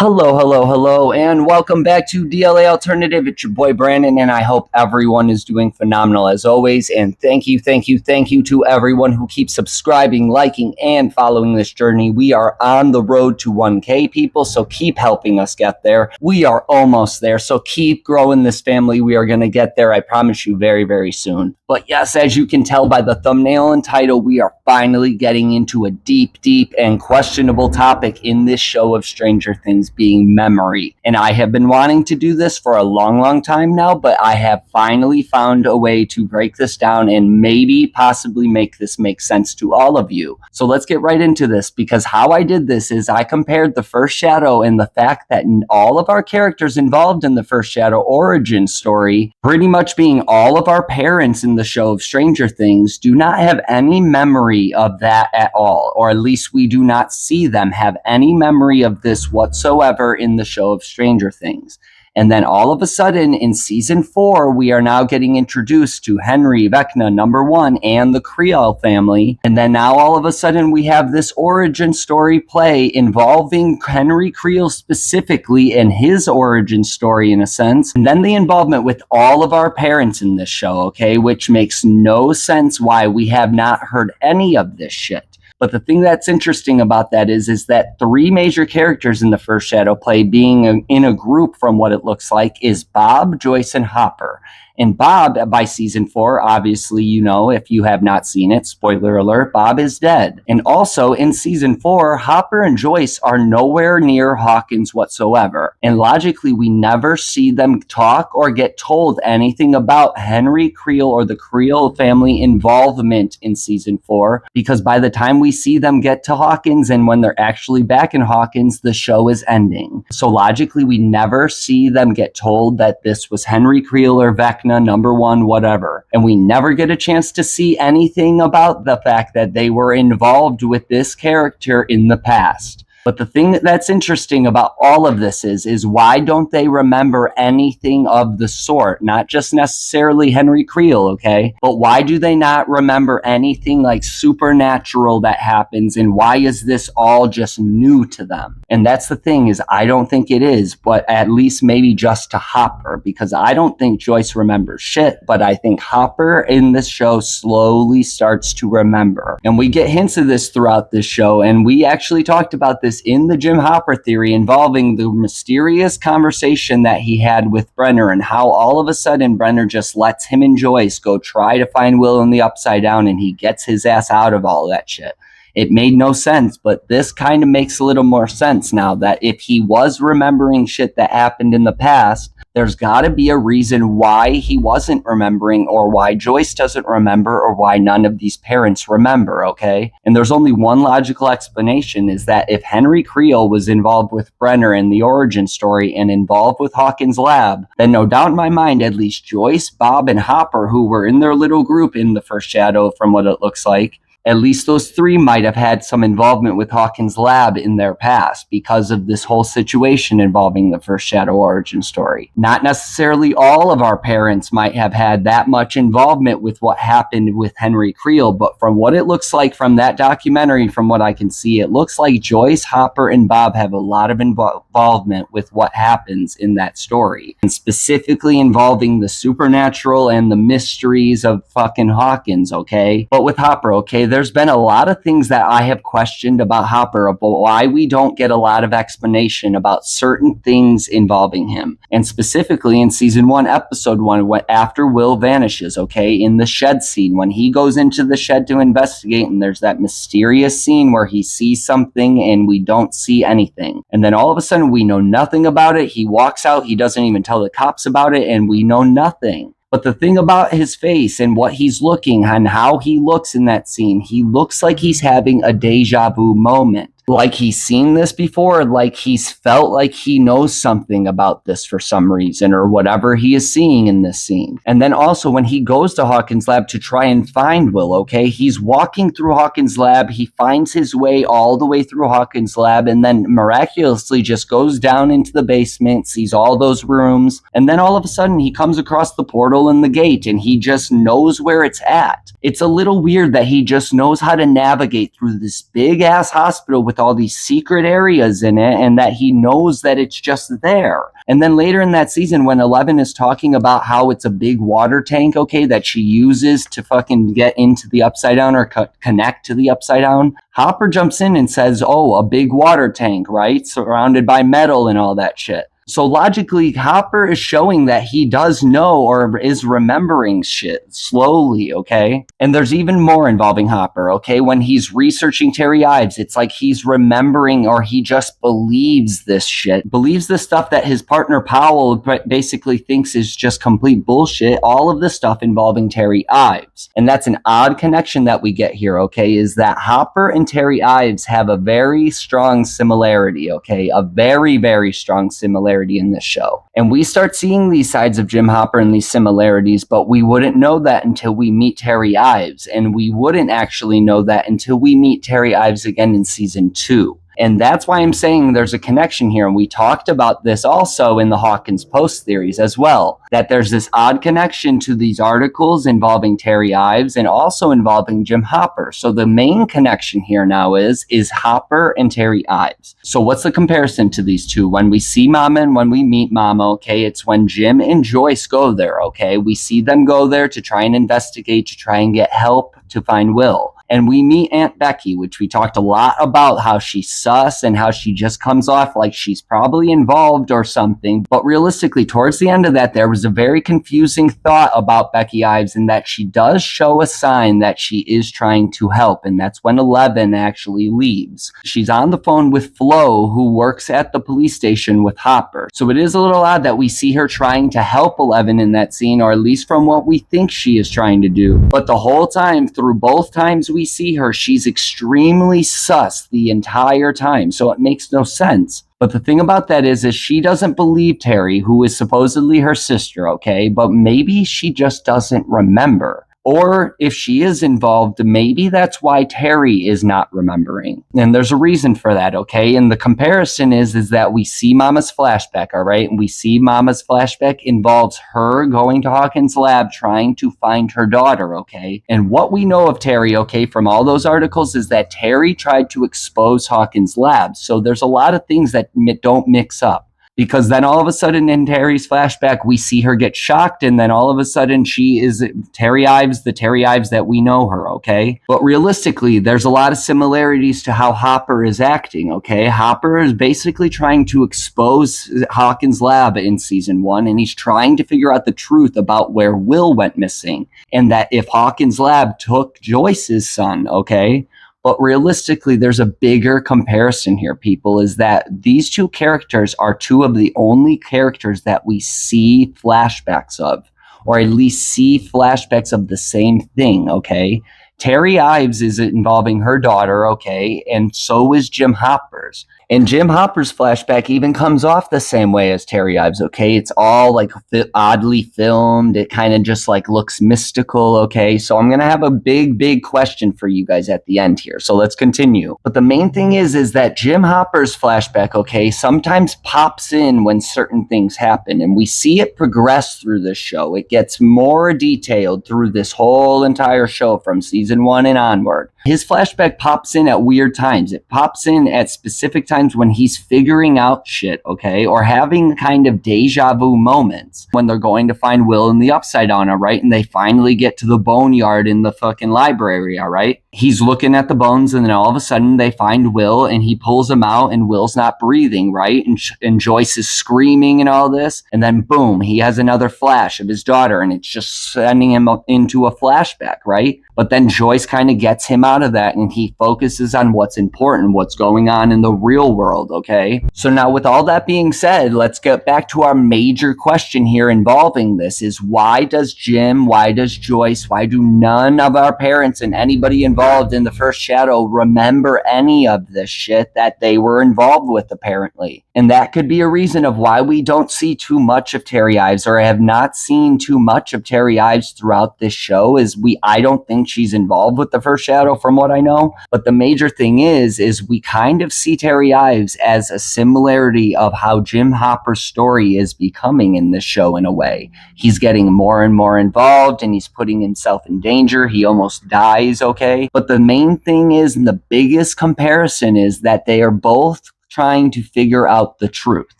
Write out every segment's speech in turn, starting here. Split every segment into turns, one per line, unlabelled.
Hello, hello, hello, and welcome back to DLA Alternative. It's your boy Brandon, and I hope everyone is doing phenomenal as always. And thank you to everyone who keeps subscribing, liking, and following this journey. We are on the road to 1K, people, so keep helping us get there. We are almost there, so keep growing this family. We are going to get there, I promise you, very, very soon. But yes, as you can tell by the thumbnail and title, we are finally getting into a deep, and questionable topic in this show of Stranger Things, being memory. And I have been wanting to do this for a long time now, but I have finally found a way to break this down and maybe possibly make this make sense to all of you. So let's get right into this, because how I did this is I compared the first Shadow and the fact that all of our characters involved in the first Shadow origin story, pretty much being all of our parents in the show of Stranger Things, do not have any memory of that at all, or at least we do not see them have any memory of this whatsoever in the show of Stranger Things. And then all of a sudden in season 4, we are now getting introduced to Henry, Vecna, number 1, and the Creel family. And then now all of a sudden we have this origin story play involving Henry Creel specifically and his origin story in a sense. And then the involvement with all of our parents in this show, okay, which makes no sense why we have not heard any of this shit. But the thing that's interesting about that is that 3 major characters in the first Shadow play being in a group from what it looks like is Bob, Joyce, and Hopper. And Bob, by season 4, obviously, you know, if you have not seen it, spoiler alert, Bob is dead. And also in season 4, Hopper and Joyce are nowhere near Hawkins whatsoever. And logically, we never see them talk or get told anything about Henry Creel or the Creel family involvement in season 4, because by the time we see them get to Hawkins and when they're actually back in Hawkins, the show is ending. So logically, we never see them get told that this was Henry Creel or Vecna, number 1, whatever. And we never get a chance to see anything about the fact that they were involved with this character in the past. But the thing that's interesting about all of this is why don't they remember anything of the sort? Not just necessarily Henry Creel, okay? But why do they not remember anything like supernatural that happens, and why is this all just new to them? And that's the thing, is I don't think it is, but at least maybe just to Hopper, because I don't think Joyce remembers shit, but I think Hopper in this show slowly starts to remember. And we get hints of this throughout this show, and we actually talked about this in the Jim Hopper theory involving the mysterious conversation that he had with Brenner, and how all of a sudden Brenner just lets him and Joyce go try to find Will in the Upside Down, and he gets his ass out of all that shit. It made no sense, but this kind of makes a little more sense now, that if he was remembering shit that happened in the past, there's got to be a reason why he wasn't remembering, or why Joyce doesn't remember, or why none of these parents remember, okay? And there's only one logical explanation, is that if Henry Creel was involved with Brenner in the origin story and involved with Hawkins Lab, then no doubt in my mind, at least Joyce, Bob, and Hopper, who were in their little group in the first Shadow from what it looks like, at least those 3 might have had some involvement with Hawkins Lab in their past because of this whole situation involving the first Shadow origin story. Not necessarily all of our parents might have had that much involvement with what happened with Henry Creel, but from what it looks like from that documentary, from what I can see, it looks like Joyce, Hopper, and Bob have a lot of involvement with what happens in that story, and specifically involving the supernatural and the mysteries of fucking Hawkins, okay? But with Hopper, okay, there's been a lot of things that I have questioned about Hopper, about why we don't get a lot of explanation about certain things involving him. And specifically in season 1, episode 1, after Will vanishes, okay, in the shed scene, when he goes into the shed to investigate, and there's that mysterious scene where he sees something and we don't see anything. And then all of a sudden we know nothing about it. He walks out, he doesn't even tell the cops about it, and we know nothing. But the thing about his face and what he's looking and how he looks in that scene, he looks like he's having a deja vu moment. like he's seen this before, like he's felt like he knows something about this for some reason or whatever he is seeing in this scene. And then also when he goes to Hawkins Lab to try and find Will, okay, he's walking through Hawkins Lab, he finds his way all the way through Hawkins Lab and then miraculously just goes down into the basement, sees all those rooms, and then all of a sudden he comes across the portal and the gate and he just knows where it's at. It's a little weird that he just knows how to navigate through this big ass hospital with all these secret areas in it, and that he knows that it's just there. And then later in that season, when Eleven is talking about how it's a big water tank, okay, that she uses to fucking get into the Upside Down or connect to the Upside Down, Hopper jumps in and says, oh, a big water tank, right? Surrounded by metal and all that shit. So logically, Hopper is showing that he does know or is remembering shit slowly, okay? And there's even more involving Hopper, okay? When he's researching Terry Ives, it's like he's remembering, or he just believes this shit. Believes the stuff that his partner Powell basically thinks is just complete bullshit. All of the stuff involving Terry Ives. And that's an odd connection that we get here, okay? Is that Hopper and Terry Ives have a very strong similarity, okay? A very, very strong similarity in this show. And we start seeing these sides of Jim Hopper and these similarities, but we wouldn't know that until we meet Terry Ives. And we wouldn't actually know that until we meet Terry Ives again in season 2. And that's why I'm saying there's a connection here. And we talked about this also in the Hawkins Post theories as well, that there's this odd connection to these articles involving Terry Ives and also involving Jim Hopper. So the main connection here now is Hopper and Terry Ives. So what's the comparison to these two? When we see Mama and when we meet Mama, okay, it's when Jim and Joyce go there, okay? We see them go there to try and investigate, to try and get help to find Will. And we meet Aunt Becky, which we talked a lot about, how she's sus and how she just comes off like she's probably involved or something. But realistically, towards the end of that, there was a very confusing thought about Becky Ives, in that she does show a sign that she is trying to help. And that's when 11 actually leaves. She's on the phone with Flo, who works at the police station with Hopper. So it is a little odd that we see her trying to help 11 in that scene, or at least from what we think she is trying to do. But the whole time, through both times we see her, she's extremely sus the entire time, so it makes no sense. But the thing about that is she doesn't believe Terry, who is supposedly her sister, okay? But maybe she just doesn't remember. Or if she is involved, maybe that's why Terry is not remembering. And there's a reason for that, okay? And the comparison is that we see Mama's flashback, all right? And we see Mama's flashback involves her going to Hawkins Lab trying to find her daughter, okay? And what we know of Terry, okay, from all those articles is that Terry tried to expose Hawkins Lab. So there's a lot of things that don't mix up. Because then all of a sudden in Terry's flashback, we see her get shocked, and then all of a sudden she is Terry Ives, the Terry Ives that we know her, okay? But realistically, there's a lot of similarities to how Hopper is acting, okay? Hopper is basically trying to expose Hawkins Lab in season 1, and he's trying to figure out the truth about where Will went missing, and that if Hawkins Lab took Joyce's son, okay? But realistically, there's a bigger comparison here, people, is that these two characters are two of the only characters that we see flashbacks of, or at least see flashbacks of the same thing, okay? Terry Ives is involving her daughter, okay, and so is Jim Hopper's. And Jim Hopper's flashback even comes off the same way as Terry Ives, okay? It's all like oddly filmed. It kind of just like looks mystical, okay? So I'm going to have a big question for you guys at the end here. So let's continue. But the main thing is that Jim Hopper's flashback, okay, sometimes pops in when certain things happen. And we see it progress through this show. It gets more detailed through this whole entire show from season 1 and onward. His flashback pops in at weird times. It pops in at specific times when he's figuring out shit, okay? Or having kind of deja vu moments when they're going to find Will in the Upside Down, all right? And they finally get to the boneyard in the fucking library, all right? He's looking at the bones, and then all of a sudden they find Will, and he pulls him out, and Will's not breathing, right? And Joyce is screaming and all this. And then boom, he has another flash of his daughter, and it's just sending him into a flashback, right? But then Joyce kind of gets him out of that, and he focuses on what's important, what's going on in the real world, okay? So now with all that being said, let's get back to our major question here involving this is why does Jim, why does Joyce, why do none of our parents and anybody involved in the first shadow remember any of this shit that they were involved with apparently? And that could be a reason of why we don't see too much of Terry Ives, or have not seen too much of Terry Ives throughout this show, is I don't think she's involved with the first shadow from what I know. But the major thing is we kind of see Terry Ives as a similarity of how Jim Hopper's story is becoming in this show in a way. He's getting more and more involved, and he's putting himself in danger. He almost dies, okay? But the main thing is, and the biggest comparison is that they are both trying to figure out the truth.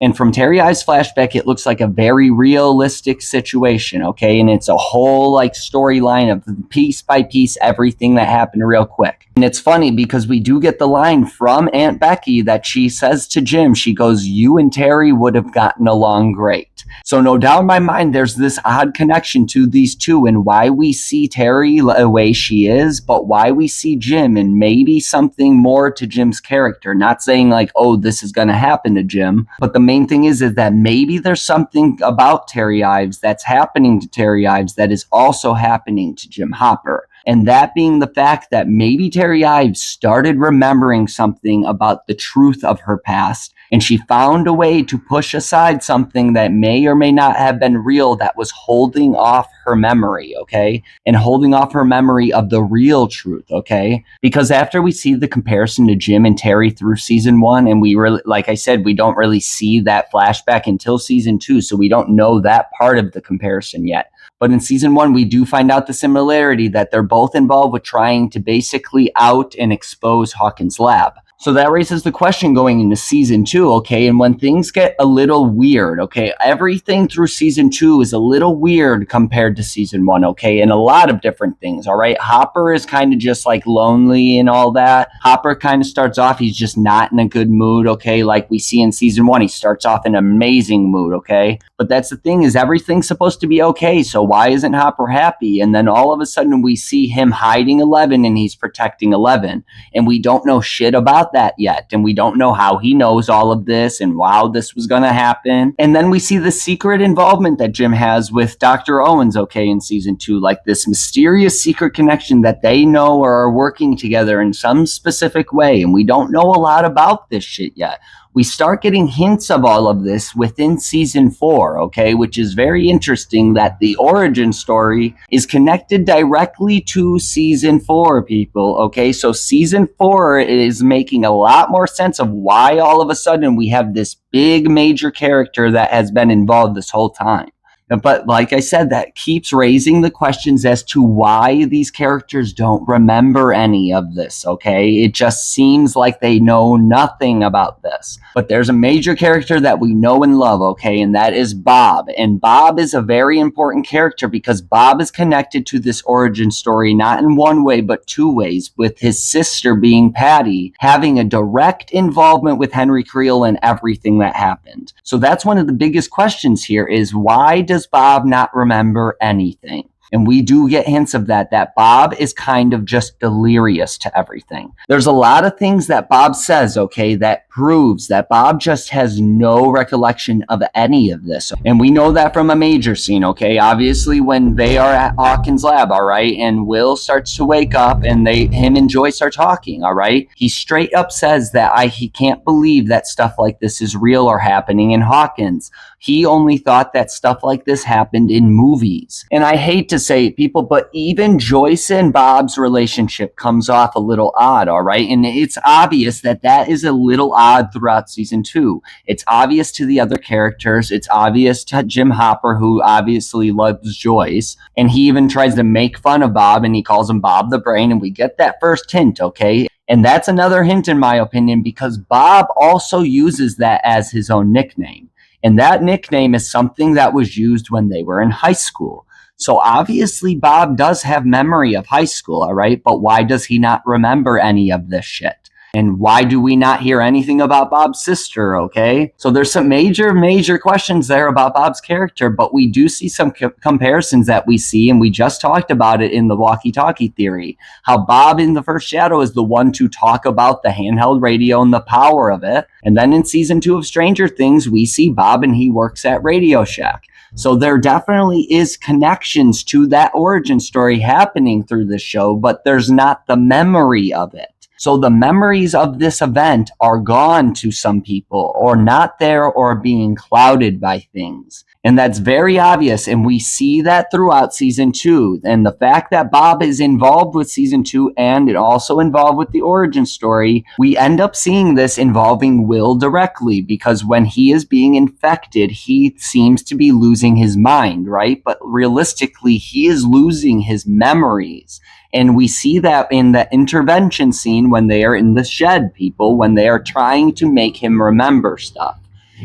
And from Terry Ives' flashback, it looks like a very realistic situation, okay? And it's a whole like storyline of piece by piece, everything that happened real quick. And it's funny because we do get the line from Aunt Becky that she says to Jim, she goes, "You and Terry would have gotten along great." So no doubt in my mind, there's this odd connection to these two and why we see Terry the way she is, but why we see Jim and maybe something more to Jim's character. Not saying like, oh, this is going to happen to Jim, but the main thing is that maybe there's something about Terry Ives that's happening to Terry Ives that is also happening to Jim Hopper. And that being the fact that maybe Terry Ives started remembering something about the truth of her past, and she found a way to push aside something that may or may not have been real that was holding off her memory, okay? And holding off her memory of the real truth, okay? Because after we see the comparison to Jim and Terry through season 1, and we really, like I said, we don't really see that flashback until season 2, so we don't know that part of the comparison yet. But in season 1, we do find out the similarity that they're both involved with trying to basically out and expose Hawkins Lab. So that raises the question going into season 2, okay? And when things get a little weird, okay, everything through season 2 is a little weird compared to season 1, okay? And a lot of different things, all right? Hopper is kind of just like lonely and all that. Hopper kind of starts off, he's just not in a good mood, okay? Like we see in season 1, he starts off in an amazing mood, okay? But that's the thing, is everything's supposed to be okay, so why isn't Hopper happy? And then all of a sudden we see him hiding 11 and he's protecting 11. And we don't know shit about that yet, and we don't know how he knows all of this and how this was going to happen. And then we see the secret involvement that Jim has with Dr. Owens, okay, in season 2, like this mysterious secret connection that they know or are working together in some specific way, and we don't know a lot about this shit yet. We start getting hints of all of this within season 4, okay, which is very interesting that the origin story is connected directly to season 4, people, okay? So season 4 is making a lot more sense of why all of a sudden we have this big major character that has been involved this whole time. But like I said, that keeps raising the questions as to why these characters don't remember any of this, okay? It just seems like they know nothing about this. But there's a major character that we know and love, okay? And that is Bob. And Bob is a very important character because Bob is connected to this origin story, not in one way, but two ways, with his sister being Patty, having a direct involvement with Henry Creel and everything that happened. So that's one of the biggest questions here is why does Bob not remember anything? And we do get hints of that Bob is kind of just delirious to everything. There's a lot of things that Bob says, okay, that proves that Bob just has no recollection of any of this. And we know that from a major scene, okay? Obviously, when they are at Hawkins Lab, all right, and Will starts to wake up and him and Joyce are talking, all right? He straight up says that he can't believe that stuff like this is real or happening in Hawkins. He only thought that stuff like this happened in movies. And I hate to say it, people, but even Joyce and Bob's relationship comes off a little odd, all right? And it's obvious that that is a little odd throughout season 2. It's obvious to the other characters. It's obvious to Jim Hopper, who obviously loves Joyce. And he even tries to make fun of Bob, and he calls him Bob the Brain. And we get that first hint, okay? And that's another hint, in my opinion, because Bob also uses that as his own nickname. And that nickname is something that was used when they were in high school. So obviously Bob does have memory of high school, all right? But why does he not remember any of this shit? And why do we not hear anything about Bob's sister, okay? So there's some major questions there about Bob's character, but we do see some comparisons that we see, and we just talked about it in the walkie-talkie theory, how Bob in the first Shadow is the one to talk about the handheld radio and the power of it. And then in season 2 of Stranger Things, we see Bob and he works at Radio Shack. So there definitely is connections to that origin story happening through the show, but there's not the memory of it. So the memories of this event are gone to some people, or not there, or being clouded by things. And that's very obvious, and we see that throughout season 2. And the fact that Bob is involved with season 2 and it also involved with the origin story, we end up seeing this involving Will directly, because when he is being infected, he seems to be losing his mind, right? But realistically, he is losing his memories. And we see that in the intervention scene when they are in the shed, people, when they are trying to make him remember stuff.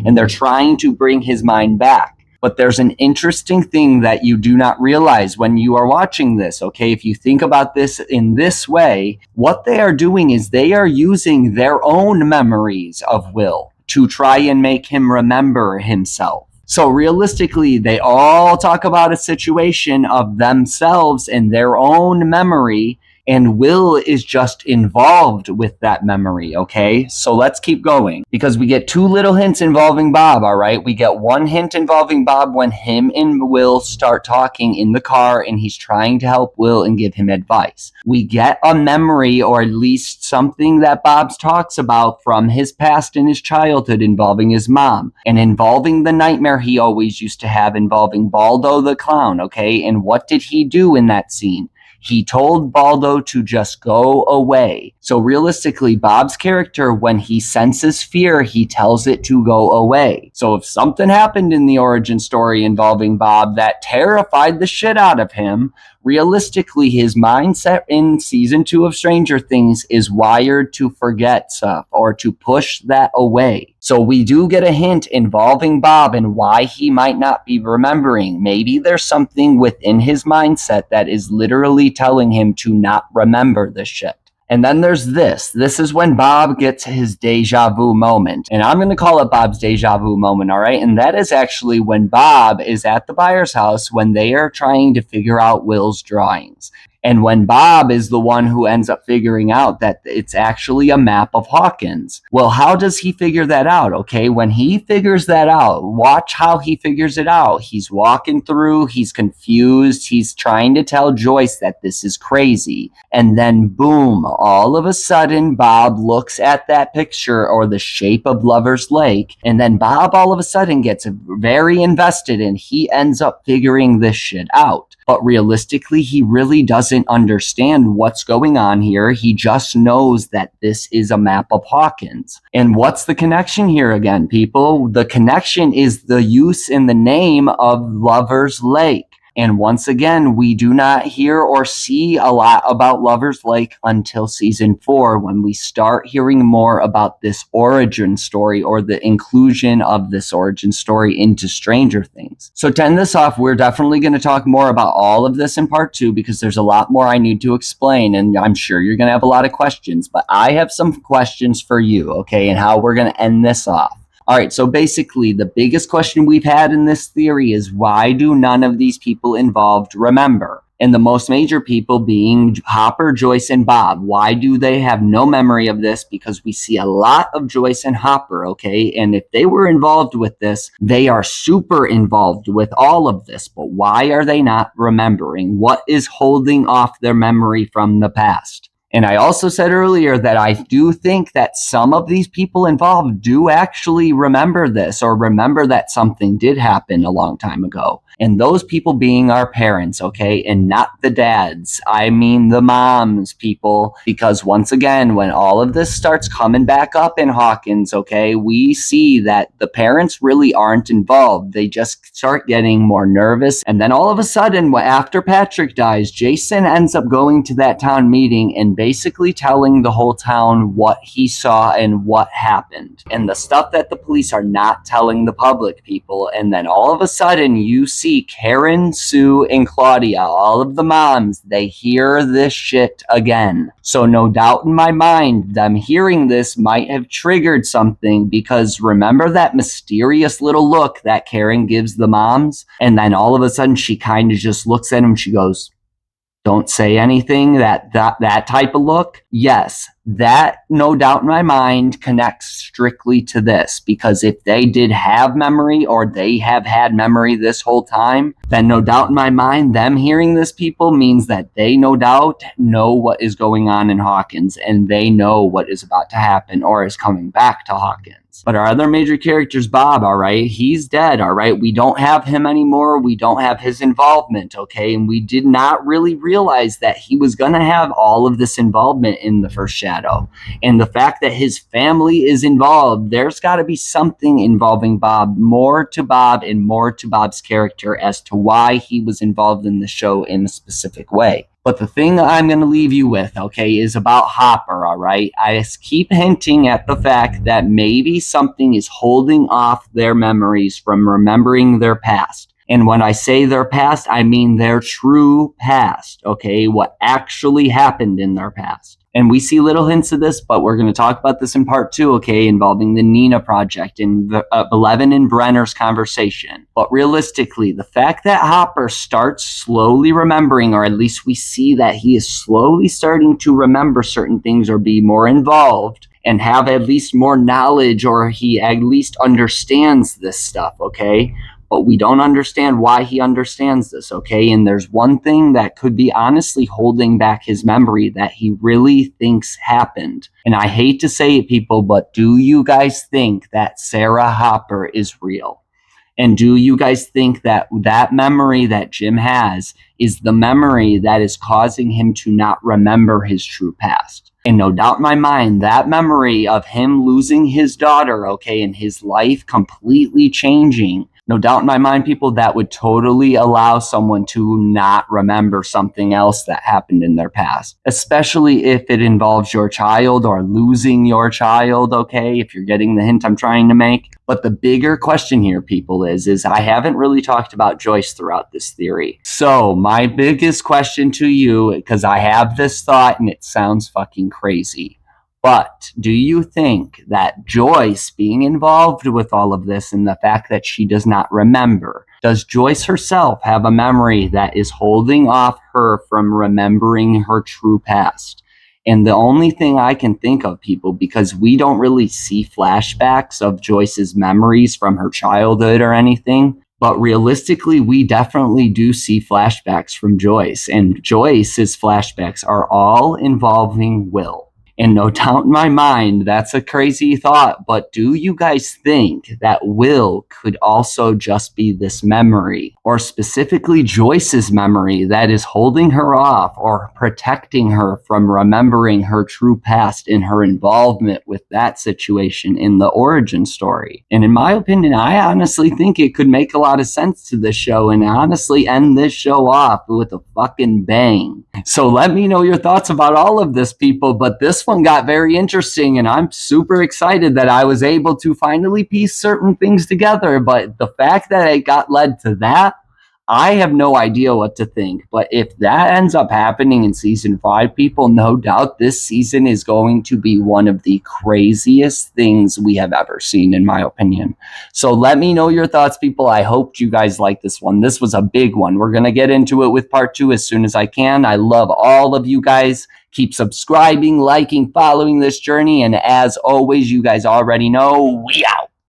And they're trying to bring his mind back. But there's an interesting thing that you do not realize when you are watching this, okay? If you think about this in this way, what they are doing is they are using their own memories of Will to try and make him remember himself. So realistically, they all talk about a situation of themselves and their own memory, and Will is just involved with that memory, okay? So let's keep going, because we get two little hints involving Bob, all right? We get one hint involving Bob when him and Will start talking in the car, and he's trying to help Will and give him advice. We get a memory, or at least something that Bob talks about from his past and his childhood involving his mom, and involving the nightmare he always used to have involving Baldo the clown, okay? And what did he do in that scene? He told Baldo to just go away. So realistically, Bob's character, when he senses fear, he tells it to go away. So if something happened in the origin story involving Bob that terrified the shit out of him, realistically, his mindset in season 2 of Stranger Things is wired to forget stuff or to push that away. So we do get a hint involving Bob and why he might not be remembering. Maybe there's something within his mindset that is literally telling him to not remember this shit. And then there's this. This is when Bob gets his deja vu moment. And I'm going to call it Bob's deja vu moment, all right? And that is actually when Bob is at the Byers' house when they are trying to figure out Will's drawings. And when Bob is the one who ends up figuring out that it's actually a map of Hawkins. Well, how does he figure that out? Okay, when he figures that out, watch how he figures it out. He's walking through, he's confused, he's trying to tell Joyce that this is crazy. And then boom, all of a sudden, Bob looks at that picture or the shape of Lover's Lake. And then Bob all of a sudden gets very invested and he ends up figuring this shit out. But realistically, he really doesn't understand what's going on here. He just knows that this is a map of Hawkins. And what's the connection here again, people? The connection is the use in the name of Lover's Lake. And once again, we do not hear or see a lot about Lover's Lake until season 4, when we start hearing more about this origin story or the inclusion of this origin story into Stranger Things. So to end this off, we're definitely going to talk more about all of this in part 2 because there's a lot more I need to explain, and I'm sure you're going to have a lot of questions, but I have some questions for you, okay, and how we're going to end this off. All right, so basically, the biggest question we've had in this theory is why do none of these people involved remember? And the most major people being Hopper, Joyce, and Bob. Why do they have no memory of this? Because we see a lot of Joyce and Hopper, okay? And if they were involved with this, they are super involved with all of this. But why are they not remembering? What is holding off their memory from the past? And I also said earlier that I do think that some of these people involved do actually remember this or remember that something did happen a long time ago. And those people being our parents, okay, and not the dads. I mean the moms, people, because once again, when all of this starts coming back up in Hawkins, okay, we see that the parents really aren't involved. They just start getting more nervous. And then all of a sudden, after Patrick dies, Jason ends up going to that town meeting and basically telling the whole town what he saw and what happened. And the stuff that the police are not telling the public, people. And then all of a sudden, you see Karen, Sue, and Claudia, all of the moms, they hear this shit again. So no doubt in my mind, them hearing this might have triggered something, because remember that mysterious little look that Karen gives the moms? And then all of a sudden she kind of just looks at him, she goes, "Don't say anything," that type of look. Yes, that no doubt in my mind connects strictly to this, because if they did have memory or they have had memory this whole time, then no doubt in my mind, them hearing this, people, means that they no doubt know what is going on in Hawkins and they know what is about to happen or is coming back to Hawkins. But our other major characters, Bob, all right, he's dead, all right? We don't have him anymore. We don't have his involvement, okay? And we did not really realize that he was going to have all of this involvement in the first Shadow. And the fact that his family is involved, there's got to be something involving Bob, more to Bob and more to Bob's character as to why he was involved in the show in a specific way. But the thing I'm going to leave you with, okay, is about Hopper, all right? I just keep hinting at the fact that maybe something is holding off their memories from remembering their past. And when I say their past, I mean their true past, okay? What actually happened in their past. And we see little hints of this, but we're going to talk about this in part 2, okay, involving the Nina Project and Eleven and Brenner's conversation. But realistically, the fact that Hopper starts slowly remembering, or at least we see that he is slowly starting to remember certain things or be more involved and have at least more knowledge, or he at least understands this stuff, okay? But we don't understand why he understands this, okay? And there's one thing that could be honestly holding back his memory that he really thinks happened. And I hate to say it, people, but do you guys think that Sarah Hopper is real? And do you guys think that that memory that Jim has is the memory that is causing him to not remember his true past? And no doubt in my mind, that memory of him losing his daughter, okay, and his life completely changing, no doubt in my mind, people, that would totally allow someone to not remember something else that happened in their past, especially if it involves your child or losing your child, okay, if you're getting the hint I'm trying to make. But the bigger question here, people, is I haven't really talked about Joyce throughout this theory. So my biggest question to you, because I have this thought and it sounds fucking crazy, but do you think that Joyce being involved with all of this and the fact that she does not remember, does Joyce herself have a memory that is holding off her from remembering her true past? And the only thing I can think of, people, because we don't really see flashbacks of Joyce's memories from her childhood or anything, but realistically, we definitely do see flashbacks from Joyce. And Joyce's flashbacks are all involving Will. And no doubt in my mind, that's a crazy thought, but do you guys think that Will could also just be this memory, or specifically Joyce's memory, that is holding her off or protecting her from remembering her true past and her involvement with that situation in the origin story? And in my opinion, I honestly think it could make a lot of sense to this show and honestly end this show off with a fucking bang. So let me know your thoughts about all of this, people, but this one got very interesting and I'm super excited that I was able to finally piece certain things together. But the fact that it got led to that, I have no idea what to think. But if that ends up happening in season 5, people, no doubt this season is going to be one of the craziest things we have ever seen, in my opinion. So let me know your thoughts, people. I hope you guys like this one. This was a big one. We're going to get into it with part 2 as soon as I can. I love all of you guys. Keep subscribing, liking, following this journey. And as always, you guys already know, we out.